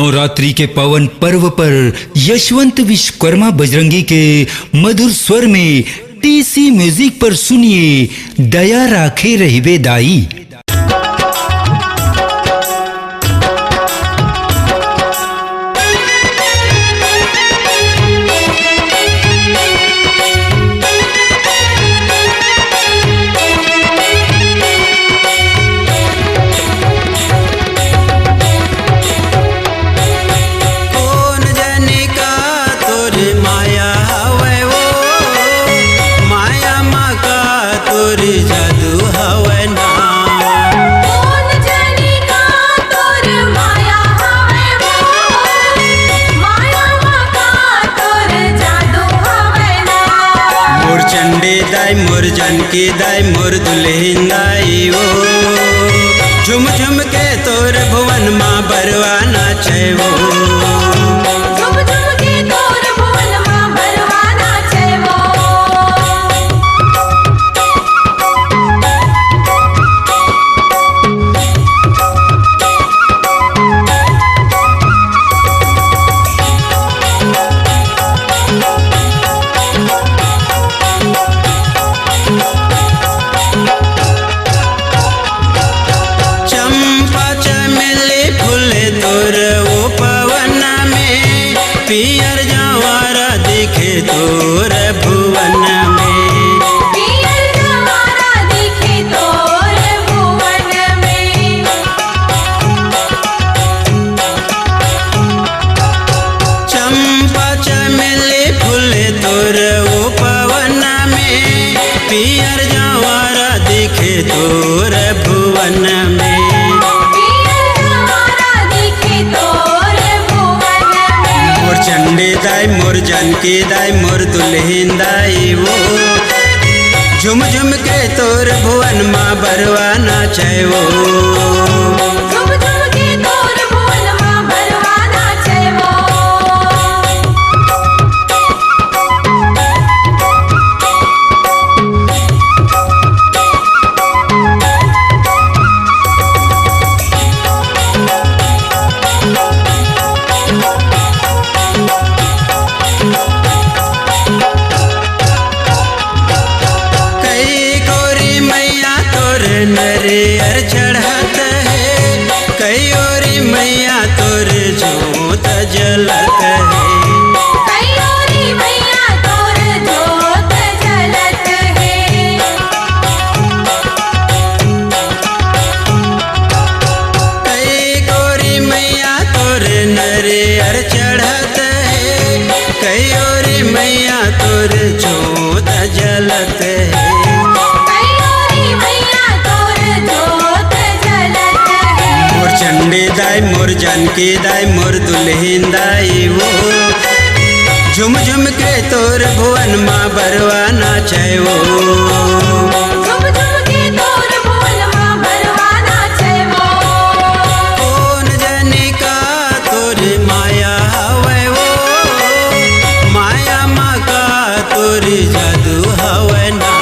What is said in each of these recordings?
नवरात्रि के पावन पर्व पर यशवंत विश्वकर्मा बजरंगी के मधुर स्वर में टीसी म्यूजिक पर सुनिए दया राखे रहिबे दाई। मोर जानकी दाई मोर दुल्हन दाई वो झुम झुम के तोर भुवन माँ बरवा नाचे वो झुम झुम के तोर भुवन माँ बरवा नाचे वो। पियर जवारा दिखे तोर भुवन में, पियर जवारा दिखे तोर भुवन में। चंपा चमेली फूल तोर ओ पवन में, पियर जवारा दिखे तोर भुवन में। चंडी दाई मोर जानकी दाई मोर दुल्हन दाई वो झुम झुम के तोर भुवन माँ बरवा नाचे वो झुम झुम के तोर भुवन माँ बरवा नाचे वो। नरियर चढ़त है कई ओरी मैया तोर जोत जलत है, कई ओरी मैया तोर जोत जलत है। कई गोरी मैया तोर नरियर चढ़त है कई ओरी मैया तोर जोत जलत है। चंडी दाई मोर जानकी दाई मोर दुल्हन दाई वो झुम झुम के तोर भुवन माँ बरवा नाचे वो झुम झुम के तोर भुवन माँ बरवा नाचे वो। कौन जाने का तोर माया हवे वो माया माँ का तोर जादू हवे ना।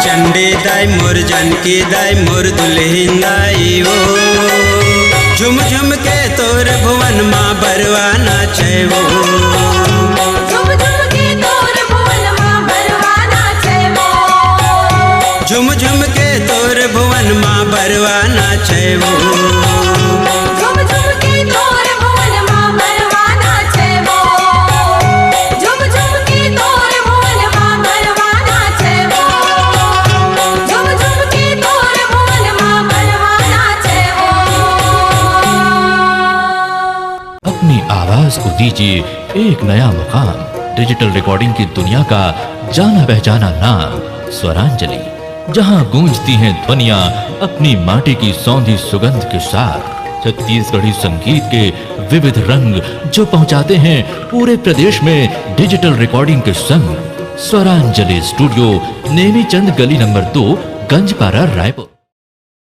चंडी दाई मोर जानकी दाई मोर दुल्हन दाई वो झुम झुम के तोर भुवन माँ बरवा नाचे वो झुम झुम के तोर भुवन माँ बरवा नाचे वो। झुम झुम के तोर भुवन माँ बरवा नाचे वो झुम झुम के तोर भुवन माँ बरवा नाचे वो। झुम झुम के तोर भुवन माँ बरवा नाचे वो। झुम झुम के तोर भुवन माँ बरवा नाचे वो। अपनी आवाज को दीजिए एक नया मुकाम। डिजिटल रिकॉर्डिंग की दुनिया का जाना पहचाना नाम स्वरांजलि, जहां गूंजती हैं ध्वनियां अपनी माटी की सौंधी सुगंध के साथ। छत्तीसगढ़ी संगीत के विविध रंग जो पहुंचाते हैं पूरे प्रदेश में डिजिटल रिकॉर्डिंग के संग। स्वरांजलि स्टूडियो नेमीचंद गली नंबर 2 गंजपारा रायपुर।